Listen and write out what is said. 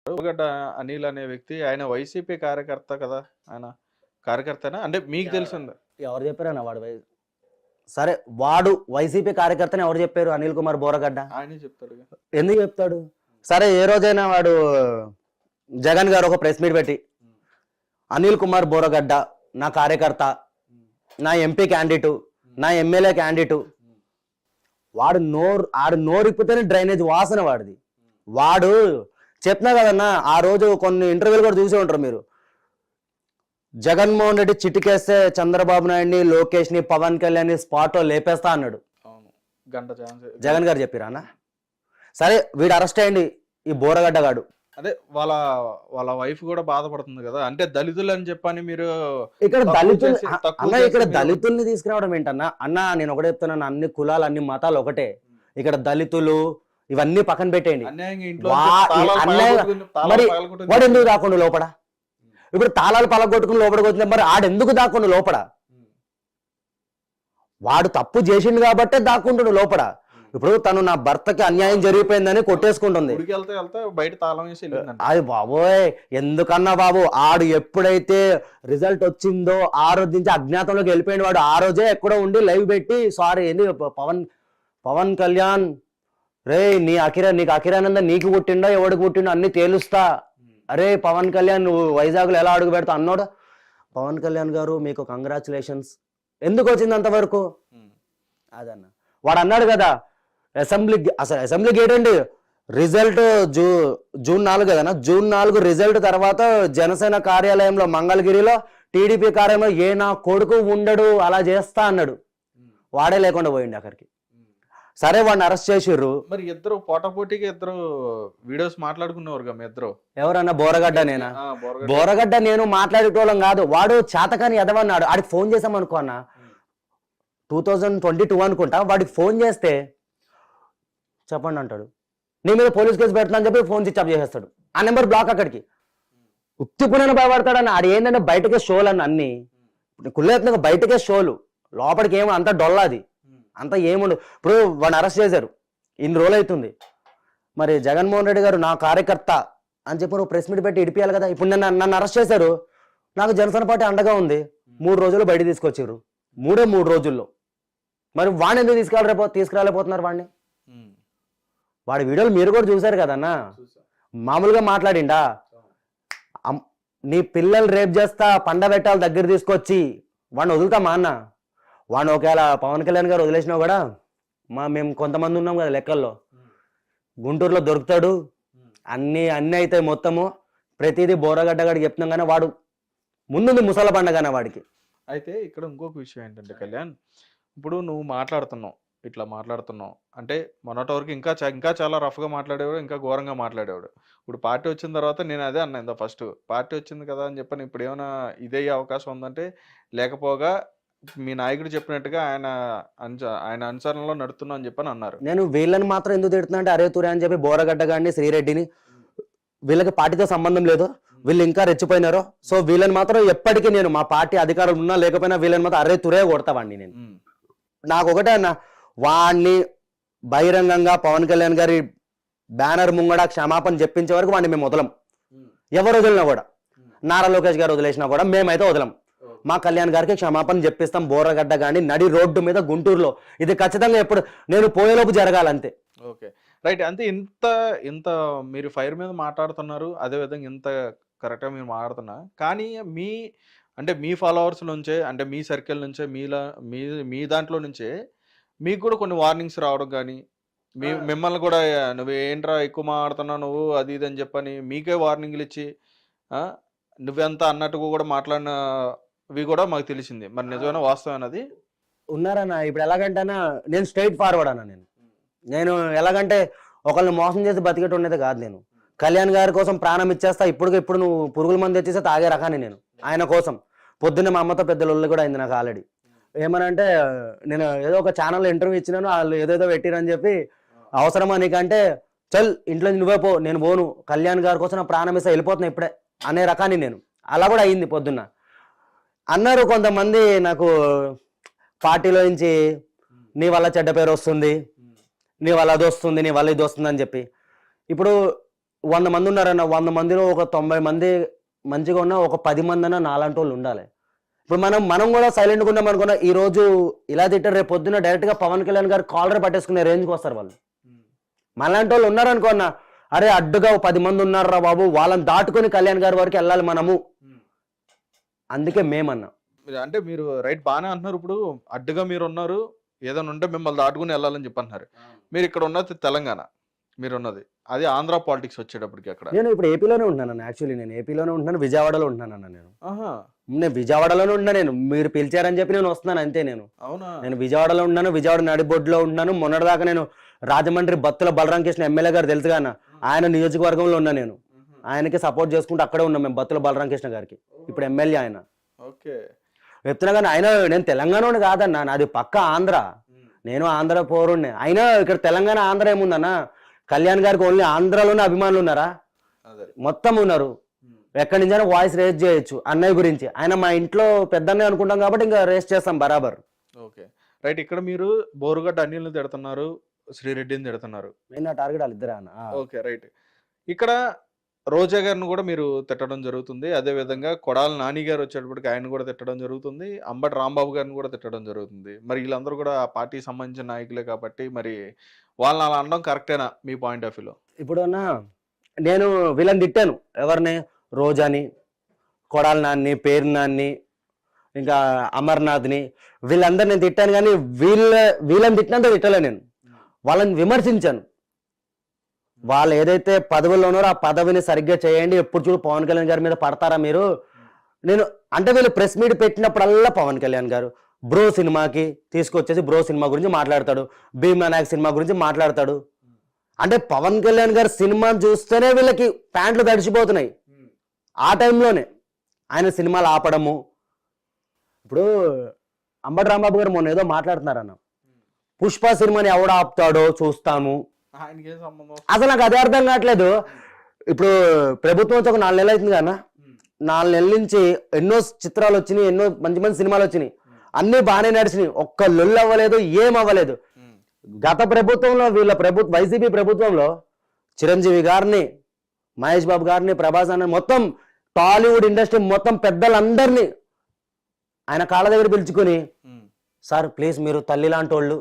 గడ్డ అనిల్ అనే వ్యక్తి ఆయన వైసీపీ కార్యకర్త కదా. ఆయన కార్యకర్తనా అంటే మీకు తెలిసింది? ఎవరు చెప్పారన్న వాడు సరే వాడు వైసీపీ కార్యకర్తని ఎవరు చెప్పారు? అనిల్ కుమార్ బోరగడ్డ ఆయనే చెప్తాడు. ఎందుకు చెప్తాడు? సరే ఏ రోజైనా వాడు జగన్ గారు ఒక ప్రెస్ మీట్ పెట్టి అనిల్ కుమార్ బోరగడ్డ నా కార్యకర్త, నా ఎంపీ క్యాండిడేటు, నా ఎమ్మెల్యే క్యాండిడేటు, ఆడు నోరిప్పితేనే డ్రైనేజ్ వాసన వాడిది. వాడు చెప్తున్నా కదన్నా, ఆ రోజు కొన్ని ఇంటర్వ్యూలు కూడా చూసే ఉంటారు మీరు. జగన్మోహన్ రెడ్డి చిటికేస్తే చంద్రబాబు నాయుడిని, లోకేష్ ని, పవన్ కళ్యాణ్ ని స్పాట్ లేపేస్తా అన్నాడు. జగన్ గారు చెప్పిరా అన్న? సరే వీడు అరెస్ట్ అయ్యండి, ఈ బోరగడ్డ గాడు. అదే వాళ్ళ వైఫ్ కూడా బాధపడుతుంది కదా. అంటే దళితులు అని చెప్పని మీరు ఇక్కడ దళితుల్ని తీసుకురావడం ఏంటన్నా? అన్న నేను ఒకటే చెప్తున్నాను, అన్ని కులాలు అన్ని మతాలు ఒకటే. ఇక్కడ దళితులు ఇవన్నీ పక్కన పెట్టేయండి. మరి వాడు ఎందుకు దాక్కుండా లోపడ? ఇప్పుడు తాళాలు పలగొట్టుకుని లోపలికి వచ్చిన మరి ఆడెందుకు దాక్కుండా లోపడ? వాడు తప్పు చేసిండు కాబట్టే దాక్కుంటుడు లోపల. ఇప్పుడు తను నా భర్తకి అన్యాయం జరిగిపోయిందని కొట్టేసుకుంటుంది. అది బాబోయ్ ఎందుకన్నా బాబు, ఆడు ఎప్పుడైతే రిజల్ట్ వచ్చిందో ఆ రోజు నుంచి అజ్ఞాతంలోకి వెళ్ళిపోయిన వాడు. ఆ రోజే ఎక్కడో ఉండి లైవ్ పెట్టి సారీ ఏంది పవన్ కళ్యాణ్ రే నీకు అఖిరానంద నీకు పుట్టిండో ఎవడికి పుట్టిండో అన్ని తేలుస్తా. అరే పవన్ కళ్యాణ్ నువ్వు వైజాగ్లో ఎలా అడుగు పెడతా అన్నాడు. పవన్ కళ్యాణ్ గారు మీకు కంగ్రాచులేషన్స్. ఎందుకు వచ్చింది అంతవరకు? అదన్న వాడు అన్నాడు కదా అసెంబ్లీ గేట్ అండి రిజల్ట్ జూన్ 4 కదనా, జూన్ 4 రిజల్ట్ తర్వాత జనసేన కార్యాలయంలో మంగళగిరిలో టీడీపీ కార్యాలయంలో ఏ నా కొడుకు ఉండడు అలా చేస్తా అన్నాడు. వాడే లేకుండా పోయింది అక్కడికి. సరే వాడిని అరెస్ట్ చేసిర్రు. మరి ఇద్దరు పోటాపోటీగా ఇద్దరు వీడియోస్ మాట్లాడుకునేవారు మీ ఇద్దరు. ఎవరన్నా? బోరగడ్డ నేనా? బోరగడ్డ నేను మాట్లాడేటోళ్ళం కాదు. వాడు చేతకాని ఎదవన్నాడు. ఆడికి ఫోన్ చేసాం అనుకో అన్న, 2022 అనుకుంటా. వాడికి ఫోన్ చేస్తే చెప్పండి అంటాడు, నీ మీద పోలీస్ కేసు పెడుతున్నా అని చెప్పి ఫోన్ స్విచ్ ఆఫ్ చేసేస్తాడు. ఆ నెంబర్ బ్లాక్. అక్కడికి ఉత్తిపునని భయపడతాడన్న. ఆడు ఏంటంటే బయటకే షోలు అన్న, అన్ని కుళ్ళేతున్నా బయటకే షోలు, లోపలికి ఏమో అంత డొల్లాది అంతా ఏముండు. ఇప్పుడు వాడిని అరెస్ట్ చేశారు, ఇన్ని రోజులు అవుతుంది. మరి జగన్మోహన్ రెడ్డి గారు నా కార్యకర్త అని చెప్పి నువ్వు ప్రెస్ మీట్ పెట్టి ఇడిపియాలి కదా. ఇప్పుడు నన్ను అరెస్ట్ చేశారు, నాకు జనసేన పార్టీ అండగా ఉంది. 3 రోజులు బయట తీసుకొచ్చారు, 3 రోజుల్లో. మరి వాడిని ఎందుకు తీసుకురాలేకపోతున్నారు వాడిని? వాడి వీడియోలు మీరు కూడా చూసారు కదన్నా. మామూలుగా మాట్లాడిండా, నీ పిల్లలు రేప్ చేస్తా పండబెట్టాలి దగ్గర తీసుకొచ్చి వాడిని వదులుతామా అన్న? వాడిని ఒకవేళ పవన్ కళ్యాణ్ గారు వదిలేసినా కూడా మేము కొంతమంది ఉన్నాం కదా లెక్కల్లో, గుంటూరులో దొరుకుతాడు, అన్నీ అవుతాయి మొత్తము. ప్రతిదీ బోరగడ్డ గారికి చెప్తున్నాం కానీ వాడు ముందుంది ముసల పండగన వాడికి. అయితే ఇక్కడ ఇంకొక విషయం ఏంటంటే కళ్యాణ్, ఇప్పుడు నువ్వు మాట్లాడుతున్నావు, ఇట్లా మాట్లాడుతున్నావు అంటే మొన్నటి వరకు ఇంకా చాలా రఫ్గా మాట్లాడేవాడు, ఇంకా ఘోరంగా మాట్లాడేవాడు. ఇప్పుడు పార్టీ వచ్చిన తర్వాత నేను అదే అన్నా ఇంత ఫస్ట్, పార్టీ వచ్చింది కదా అని చెప్పని ఇప్పుడు ఏమైనా ఇదయ్యే అవకాశం ఉందంటే, లేకపోగా మీ నాయకుడు చెప్పినట్టుగా ఆయన అనుసరణలో నడుతున్నా అని చెప్పని అన్నారు. నేను వీళ్ళని మాత్రం ఎందుకు తిడుతున్నా అంటే, అరే తురే అని చెప్పి బోరగడ్డ గారిని, శ్రీరెడ్డిని, వీళ్ళకి పార్టీతో సంబంధం లేదు, వీళ్ళు ఇంకా రెచ్చిపోయినారు. సో వీళ్ళని మాత్రం ఎప్పటికీ నేను మా పార్టీ అధికారులు ఉన్నా లేకపోయినా వీళ్ళని మాత్రం అరే తురే కొడతావాడిని నేను. నాకు ఒకటే అన్న, వాడిని బహిరంగంగా పవన్ కళ్యాణ్ గారి బ్యానర్ ముంగడ క్షమాపణ చెప్పించే వరకు వాడిని మేము వదలం. ఎవరు వదిలినా కూడా, నారా లోకేష్ గారు వదిలేసినా కూడా మేమైతే వదలం. మా కళ్యాణ్ గారికి క్షమాపణ చెప్పిస్తాం. బోరగడ్డ గాని నడి రోడ్డు మీద గుంటూరులో ఇది ఖచ్చితంగా ఎప్పుడు నేను పోయేలోపు జరగాలంతే. Okay right. అంతే. ఇంత మీరు ఫైర్ మీద మాట్లాడుతున్నారు, అదేవిధంగా ఇంత కరెక్ట్గా మీరు మాట్లాడుతున్నా కానీ మీ ఫాలోవర్స్ నుంచే, అంటే మీ సర్కిల్ నుంచే, మీ దాంట్లో నుంచే మీకు కూడా కొన్ని వార్నింగ్స్ రావడం కానీ, మిమ్మల్ని కూడా నువ్వు ఏంట్రా ఎక్కువ మాట్లాడుతున్నావు నువ్వు అది ఇది అని చెప్పని మీకే వార్నింగ్లు ఇచ్చి నువ్వెంత అన్నట్టుగా కూడా మాట్లాడినవి కూడా మాకు తెలిసింది. మరి నిజమైన వాస్తవం అది ఉన్నారన్న. ఇప్పుడు ఎలాగంటేనా నేను స్ట్రైట్ ఫార్వర్డ్ అన్న. నేను ఎలాగంటే ఒకళ్ళని మోసం చేసి బతికేట ఉండేది కాదు. నేను కళ్యాణ్ గారి కోసం ప్రాణం ఇచ్చేస్తా. ఇప్పుడు నువ్వు పురుగుల మంది వచ్చేస్తే తాగే రకాన్ని నేను ఆయన కోసం. పొద్దున్న మా అమ్మతో పెద్ద లొల్లి కూడా అయింది నాకు ఆల్రెడీ. ఏమనంటే నేను ఏదో ఒక ఛానల్లో ఇంటర్వ్యూ ఇచ్చినాను, వాళ్ళు ఏదేదో పెట్టిరని చెప్పి అవసరమా నీకంటే చల్ ఇంట్లో నువ్వే పో, నేను పోను, కళ్యాణ్ గారి కోసం నా ప్రాణం ఇస్తా వెళ్ళిపోతున్నా ఇప్పుడే అనే రకాన్ని నేను. అలా కూడా అయింది పొద్దున్న. అన్నారు కొంతమంది నాకు పార్టీలో నుంచి, నీ వల్ల చెడ్డ పేరు వస్తుంది, నీ వల్ల అది వస్తుంది, నీ వల్ల ఇది వస్తుంది అని చెప్పి. ఇప్పుడు 100 మంది ఉన్నారన్న, 100 మందిలో ఒక 90 మంది మంచిగా ఉన్నా, ఒక 10 మంది అన్న నాలాంటి వాళ్ళు ఉండాలి. ఇప్పుడు మనం కూడా సైలెంట్గా ఉన్నాం అనుకున్నా, ఈ రోజు ఇలా తిట్టారు, రేపు పొద్దున్న డైరెక్ట్ గా పవన్ కళ్యాణ్ గారు కాలర్ పట్టేసుకునే రేంజ్కి వస్తారు వాళ్ళు. మనలాంటి వాళ్ళు ఉన్నారనుకో అన్న, అరే అడ్డుగా 10 మంది ఉన్నారా బాబు, వాళ్ళని దాటుకొని కళ్యాణ్ గారి వరకు వెళ్ళాలి మనము. అందుకే మేమన్నా. అంటే మీరు రైట్ బాగానే అంటున్నారు. ఇప్పుడు అడ్డుగా మీరు ఉన్నారు, ఏదైనా ఉంటే మిమ్మల్ని దాటుకుని వెళ్ళాలని చెప్పి అంటున్నారు. మీరు ఇక్కడ ఉన్నది తెలంగాణ, మీరు ఉన్నది అది ఆంధ్ర పాలిటిక్స్ వచ్చేటప్పటికి అక్కడ. నేను ఇప్పుడు ఏపీలోనే ఉంటున్నాను. యాక్చువల్లీ నేను ఏపీలోనే ఉంటున్నాను, విజయవాడలో ఉంటున్నాను అన్న. ఆహా, నేను విజయవాడలోనే ఉంటున్నా. నేను మీరు పిలిచారని చెప్పి నేను వస్తున్నాను అంతే. అవునా? నేను విజయవాడలో ఉన్నాను, విజయవాడ నడిబొడ్డులో ఉంటున్నాను. మొన్నటిదాకా నేను రాజమండ్రి బత్తుల బలరామకృష్ణ ఎమ్మెల్యే గారు తెలుసుగా అన్న, ఆయన నియోజకవర్గంలో ఉన్నా. నేను ఆయనకి సపోర్ట్ చేసుకుంటూ అక్కడే ఉన్నాం మేము, బత్తుల బలరామకృష్ణ గారికి. ఇప్పుడు ఎమ్మెల్యే ఆయన. ఓకే, చెప్తున్నా కానీ ఆయన, నేను తెలంగాణ కాదన్న, నాది పక్క ఆంధ్ర. నేను ఆంధ్ర పౌరుణ్ణి. అయినా ఇక్కడ తెలంగాణ ఆంధ్ర ఏముందన్న, కళ్యాణ్ గారికి ఓన్లీ ఆంధ్రాలోనే అభిమానులు ఉన్నారా? మొత్తం ఉన్నారు. ఎక్కడి నుంచైనా వాయిస్ రేజ్ చేయొచ్చు అన్నయ్య గురించి. ఆయన మా ఇంట్లో పెద్దన్నయ్య అనుకుంటాం కాబట్టి ఇంకా రేస్ చేస్తాం బరాబర్. Okay, right. ఇక్కడ మీరు బోరుగడ్డ అనిల్ని తిడుతున్నారు, శ్రీరెడ్డిని తిడుతున్నారు. నా టార్గెట్ వాళ్ళిద్దరే అన్న. Okay, right. ఇక్కడ రోజా గారిని కూడా మీరు తిట్టడం జరుగుతుంది. అదే విధంగా కొడాల నాని గారు వచ్చేటప్పటికి ఆయన కూడా తిట్టడం జరుగుతుంది. అంబటి రాంబాబు గారిని కూడా తిట్టడం జరుగుతుంది. మరి వీళ్ళందరూ కూడా ఆ పార్టీకి సంబంధించిన నాయకులే కాబట్టి మరి వాళ్ళని అలా అనడం కరెక్టేనా మీ పాయింట్ ఆఫ్ వ్యూలో? ఇప్పుడు అన్న నేను వీళ్ళని తిట్టాను. ఎవరిని? రోజాని, కొడాల నాన్ని, పేరు నాన్ని, ఇంకా అమర్నాథ్ని, వీళ్ళందరూ నేను తిట్టాను. కానీ వీళ్ళని తిట్టినంత తిట్టలే. నేను వాళ్ళని విమర్శించాను. వాళ్ళు ఏదైతే పదవుల్లో ఉన్నారో ఆ పదవిని సరిగ్గా చేయండి. ఎప్పుడు చూడు పవన్ కళ్యాణ్ గారి మీద పడతారా మీరు? నేను అంటే వీళ్ళు ప్రెస్ మీట్ పెట్టినప్పుడల్లా పవన్ కళ్యాణ్ గారు బ్రో సినిమాకి తీసుకొచ్చేసి బ్రో సినిమా గురించి మాట్లాడతాడు, భీమ్లా నాయక్ సినిమా గురించి మాట్లాడతాడు. అంటే పవన్ కళ్యాణ్ గారి సినిమా చూస్తేనే వీళ్ళకి ప్యాంట్లు తడిచిపోతున్నాయి. ఆ టైంలోనే ఆయన సినిమాలు ఆపడము. ఇప్పుడు అంబటి రాంబాబు గారు మొన్న ఏదో మాట్లాడుతున్నారన్న, పుష్ప సినిమాని ఎవడు ఆపుతాడో చూస్తాము. అసలు నాకు అదే అర్థం కావట్లేదు. ఇప్పుడు ప్రభుత్వం వచ్చి ఒక 4 నెలలు అవుతుంది కన్నా, 4 నెలల నుంచి ఎన్నో చిత్రాలు వచ్చినాయి, ఎన్నో మంచి మంచి సినిమాలు వచ్చినాయి, అన్ని బాగానే నడిచినాయి. ఒక్క లొల్లు అవ్వలేదు, ఏం అవ్వలేదు. గత ప్రభుత్వంలో వీళ్ళ వైసీపీ ప్రభుత్వంలో చిరంజీవి గారిని, మహేష్ బాబు గారిని, ప్రభాస్ అన్న, మొత్తం టాలీవుడ్ ఇండస్ట్రీ మొత్తం పెద్దలందరినీ ఆయన కాళ్ళ దగ్గర పిలుచుకొని, సార్ ప్లీజ్ మీరు తల్లి లాంటి వాళ్ళు,